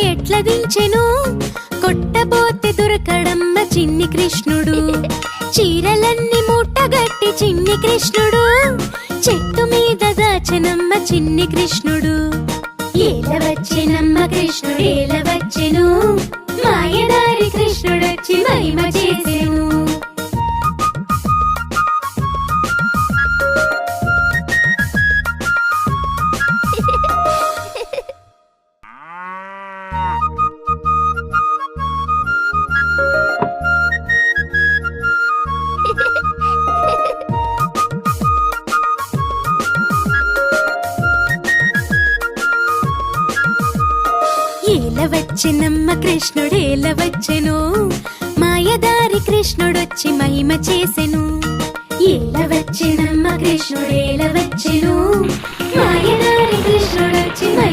ఎట్ల దించెను కొట్టబోతే దొరకడమ్మ చిన్ని కృష్ణుడు చీరలన్నీ మూటగట్టి చిన్ని కృష్ణుడు చెట్టు మీద దాచెనమ్మ చిన్ని కృష్ణుడు ఏల వచ్చెనమ్మ కృష్ణుడు ఏల వచ్చెను మాయదారి కృష్ణుడొచ్చి మహిమ చేసెను ఏల వచ్చెనమ్మ కృష్ణుడేల వచ్చెను మాయదారి కృష్ణుడొచ్చి మహిమ చేసెను ఏల వచ్చెనమ్మ కృష్ణుడేల వచ్చెను మాయదారి కృష్ణుడొచ్చి మహిమ